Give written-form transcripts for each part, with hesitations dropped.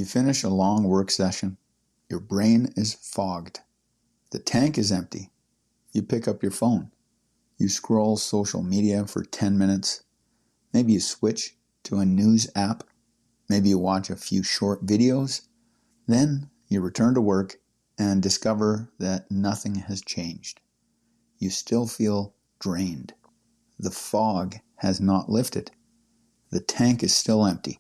You finish a long work session. Your brain is fogged. The tank is empty. You pick up your phone. You scroll social media for 10 minutes. Maybe you switch to a news app. Maybe you watch a few short videos. Then you return to work and discover that nothing has changed. You still feel drained. The fog has not lifted. The tank is still empty.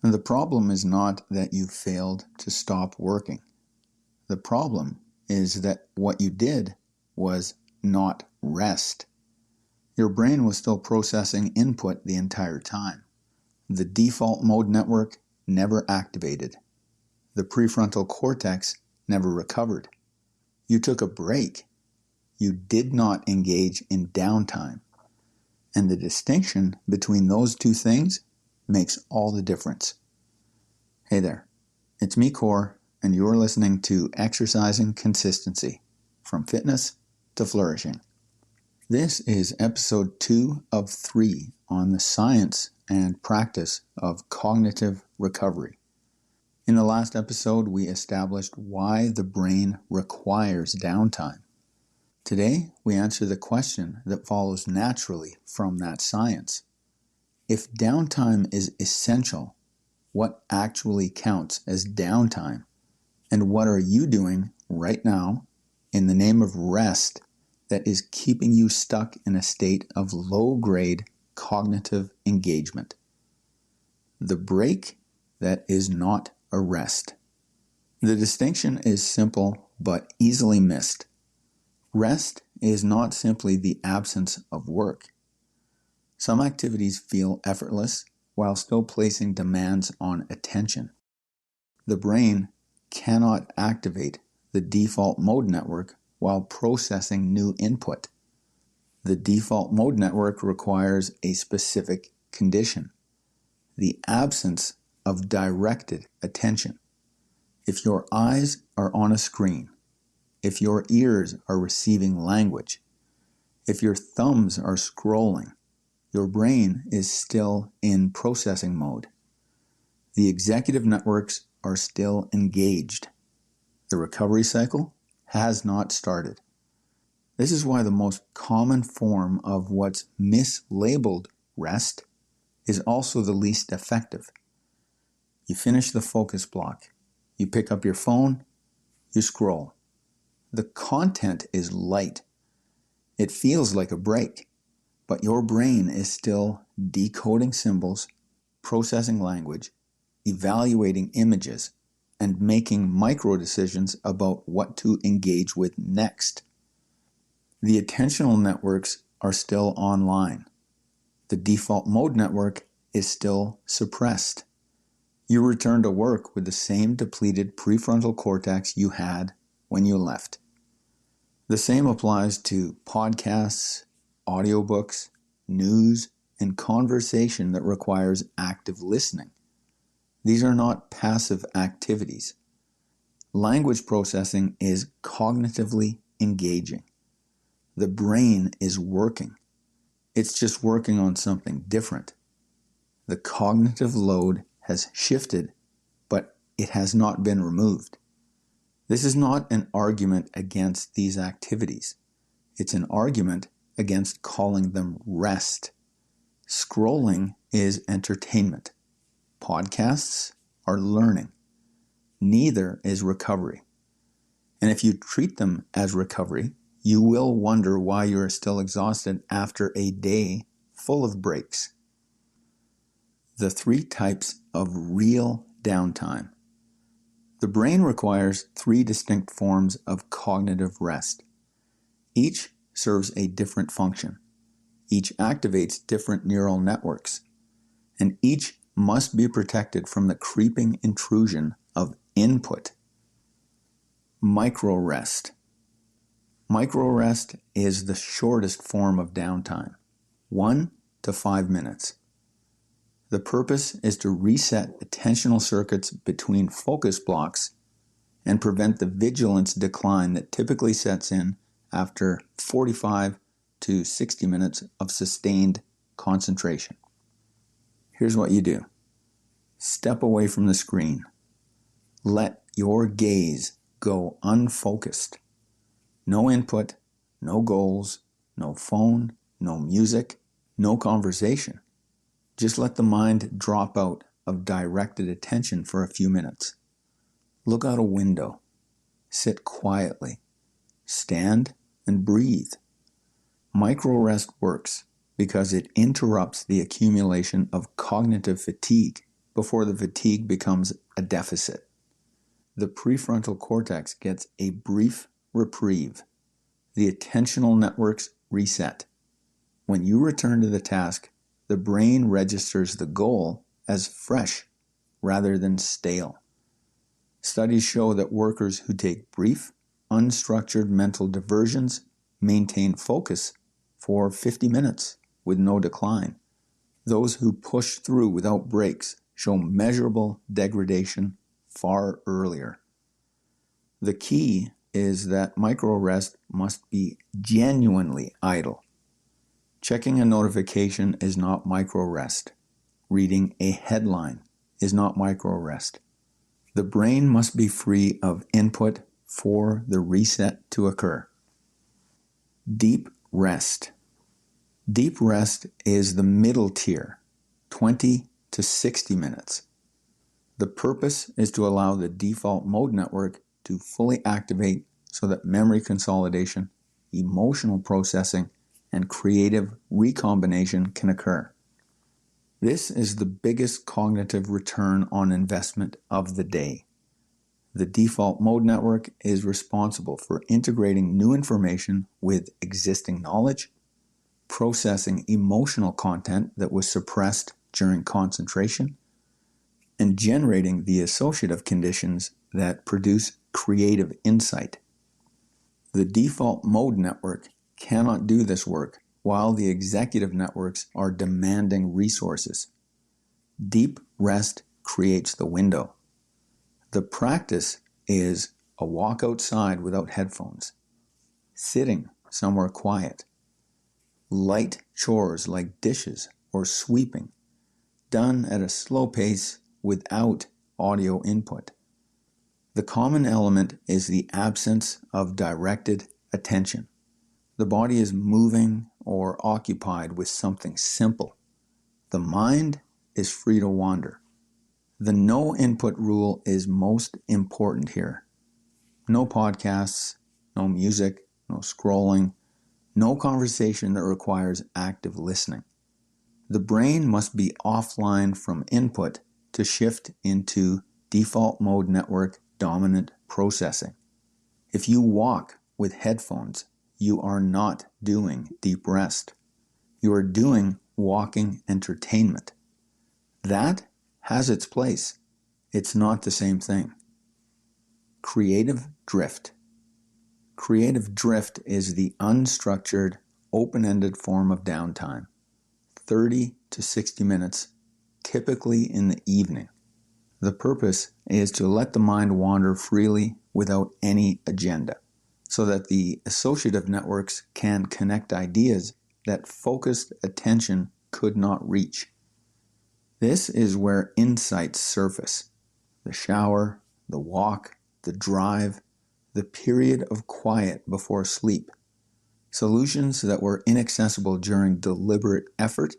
And the problem is not that you failed to stop working. The problem is that what you did was not rest. Your brain was still processing input the entire time. The default mode network never activated. The prefrontal cortex never recovered. You took a break. You did not engage in downtime. And the distinction between those two things makes all the difference. Hey there, it's me, Core, and you're listening to Exercising Consistency, from fitness to flourishing. This is episode 2 of 3 on the science and practice of cognitive recovery. In the last episode, we established why the brain requires downtime. Today, we answer the question that follows naturally from that science. If downtime is essential, what actually counts as downtime? And what are you doing right now in the name of rest that is keeping you stuck in a state of low-grade cognitive engagement? The break that is not a rest. The distinction is simple but easily missed. Rest is not simply the absence of work. Some activities feel effortless while still placing demands on attention. The brain cannot activate the default mode network while processing new input. The default mode network requires a specific condition: the absence of directed attention. If your eyes are on a screen, if your ears are receiving language, if your thumbs are scrolling, your brain is still in processing mode. The executive networks are still engaged. The recovery cycle has not started. This is why the most common form of what's mislabeled rest is also the least effective. You finish the focus block. You pick up your phone. You scroll. The content is light. It feels like a break, but your brain is still decoding symbols, processing language, evaluating images, and making micro decisions about what to engage with next. The attentional networks are still online. The default mode network is still suppressed. You return to work with the same depleted prefrontal cortex you had when you left. The same applies to podcasts, audiobooks, news, and conversation that requires active listening. These are not passive activities. Language processing is cognitively engaging. The brain is working. It's just working on something different. The cognitive load has shifted, but it has not been removed. This is not an argument against these activities. It's an argument against calling them rest. Scrolling is entertainment. Podcasts are learning. Neither is recovery. And if you treat them as recovery, you will wonder why you are still exhausted after a day full of breaks. The 3 types of real downtime. The brain requires 3 distinct forms of cognitive rest. Each serves a different function. Each activates different neural networks. And each must be protected from the creeping intrusion of input. Micro rest. Micro rest is the shortest form of downtime, 1 to 5 minutes. The purpose is to reset attentional circuits between focus blocks and prevent the vigilance decline that typically sets in after 45 to 60 minutes of sustained concentration. Here's what you do. Step away from the screen. Let your gaze go unfocused. No input, no goals, no phone, no music, no conversation. Just let the mind drop out of directed attention for a few minutes. Look out a window. Sit quietly. Stand and breathe. Micro-rest works because it interrupts the accumulation of cognitive fatigue before the fatigue becomes a deficit. The prefrontal cortex gets a brief reprieve. The attentional networks reset. When you return to the task, the brain registers the goal as fresh rather than stale. Studies show that workers who take brief, unstructured mental diversions maintain focus for 50 minutes with no decline. Those who push through without breaks show measurable degradation far earlier. The key is that micro-rest must be genuinely idle. Checking a notification is not micro-rest. Reading a headline is not micro-rest. The brain must be free of input for the reset to occur. Deep rest. Deep rest is the middle tier, 20 to 60 minutes. The purpose is to allow the default mode network to fully activate so that memory consolidation, emotional processing, and creative recombination can occur. This is the biggest cognitive return on investment of the day. The default mode network is responsible for integrating new information with existing knowledge, processing emotional content that was suppressed during concentration, and generating the associative conditions that produce creative insight. The default mode network cannot do this work while the executive networks are demanding resources. Deep rest creates the window. The practice is a walk outside without headphones, sitting somewhere quiet, light chores like dishes or sweeping, done at a slow pace without audio input. The common element is the absence of directed attention. The body is moving or occupied with something simple. The mind is free to wander. The no input rule is most important here. No podcasts, no music, no scrolling, no conversation that requires active listening. The brain must be offline from input to shift into default mode network dominant processing. If you walk with headphones, you are not doing deep rest. You are doing walking entertainment. That has its place. It's not the same thing. Creative drift. Creative drift is the unstructured, open-ended form of downtime. 30 to 60 minutes, typically in the evening. The purpose is to let the mind wander freely without any agenda, so that the associative networks can connect ideas that focused attention could not reach. This is where insights surface. The shower, the walk, the drive, the period of quiet before sleep. Solutions that were inaccessible during deliberate effort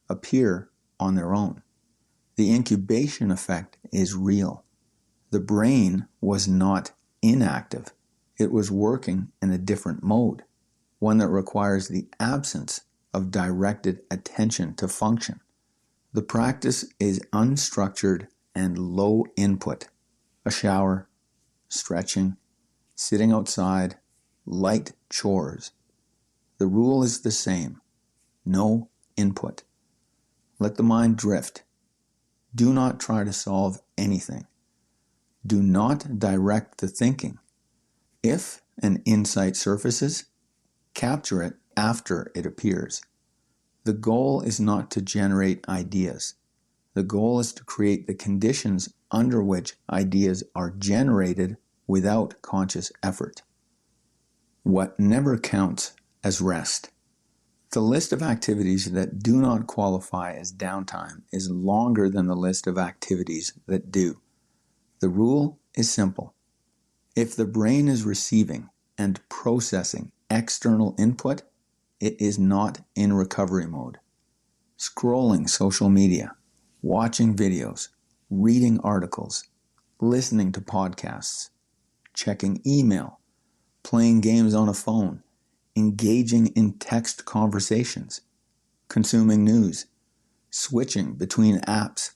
appear on their own. The incubation effect is real. The brain was not inactive. It was working in a different mode, one that requires the absence of directed attention to function. The practice is unstructured and low input. A shower, stretching, sitting outside, light chores. The rule is the same. No input. Let the mind drift. Do not try to solve anything. Do not direct the thinking. If an insight surfaces, capture it after it appears. The goal is not to generate ideas. The goal is to create the conditions under which ideas are generated without conscious effort. What never counts as rest. The list of activities that do not qualify as downtime is longer than the list of activities that do. The rule is simple. If the brain is receiving and processing external input, it is not in recovery mode. Scrolling social media, watching videos, reading articles, listening to podcasts, checking email, playing games on a phone, engaging in text conversations, consuming news, switching between apps,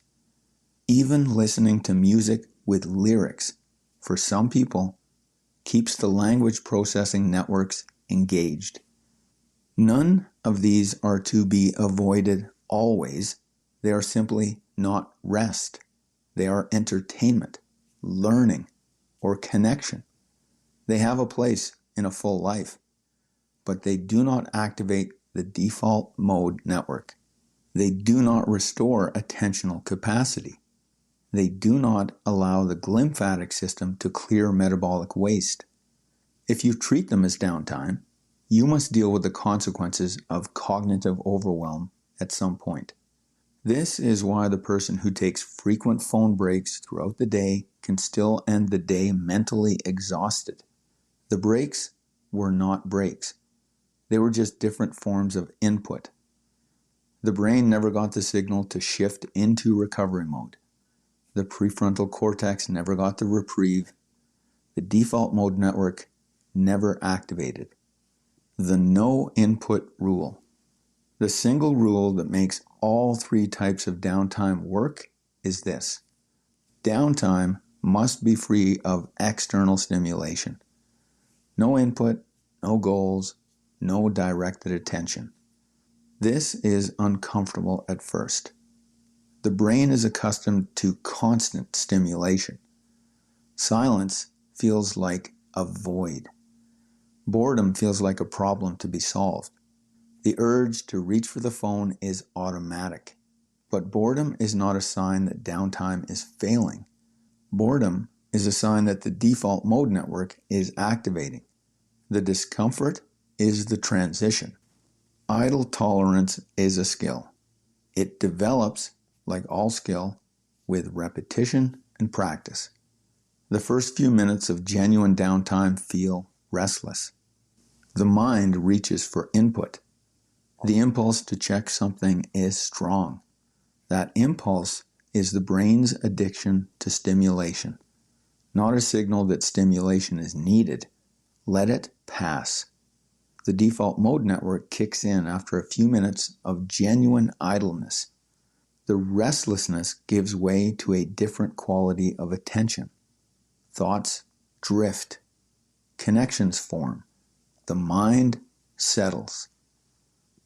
even listening to music with lyrics, for some people, keeps the language processing networks engaged. None of these are to be avoided always. They are simply not rest. They are entertainment, learning, or connection. They have a place in a full life, but they do not activate the default mode network. They do not restore attentional capacity. They do not allow the glymphatic system to clear metabolic waste. If you treat them as downtime, you must deal with the consequences of cognitive overwhelm at some point. This is why the person who takes frequent phone breaks throughout the day can still end the day mentally exhausted. The breaks were not breaks. They were just different forms of input. The brain never got the signal to shift into recovery mode. The prefrontal cortex never got the reprieve. The default mode network never activated. The no input rule. The single rule that makes all three types of downtime work is this. Downtime must be free of external stimulation. No input, no goals, no directed attention. This is uncomfortable at first. The brain is accustomed to constant stimulation. Silence feels like a void. Boredom feels like a problem to be solved. The urge to reach for the phone is automatic. But boredom is not a sign that downtime is failing. Boredom is a sign that the default mode network is activating. The discomfort is the transition. Idle tolerance is a skill. It develops, like all skill, with repetition and practice. The first few minutes of genuine downtime feel restless. The mind reaches for input. The impulse to check something is strong. That impulse is the brain's addiction to stimulation, not a signal that stimulation is needed. Let it pass. The default mode network kicks in after a few minutes of genuine idleness. The restlessness gives way to a different quality of attention. Thoughts drift. Connections form. The mind settles.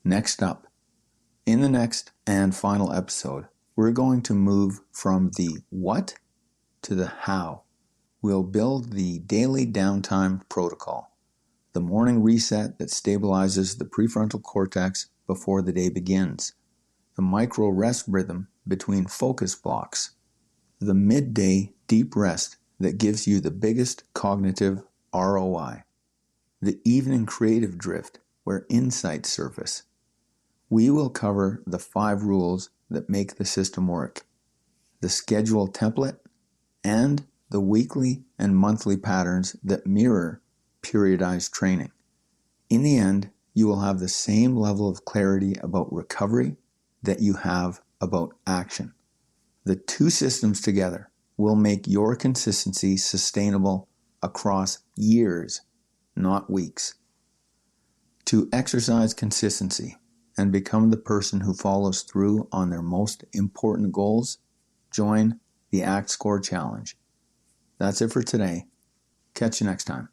Next up, in the next and final episode, we're going to move from the what to the how. We'll build the daily downtime protocol, the morning reset that stabilizes the prefrontal cortex before the day begins, the micro rest rhythm between focus blocks, the midday deep rest that gives you the biggest cognitive ROI, the evening creative drift where insights surface. We will cover the 5 rules that make the system work, the schedule template, and the weekly and monthly patterns that mirror periodized training. In the end, you will have the same level of clarity about recovery that you have about action. The 2 systems together will make your consistency sustainable across years, not weeks. To exercise consistency and become the person who follows through on their most important goals, join the Act Score Challenge. That's it for today. Catch you next time.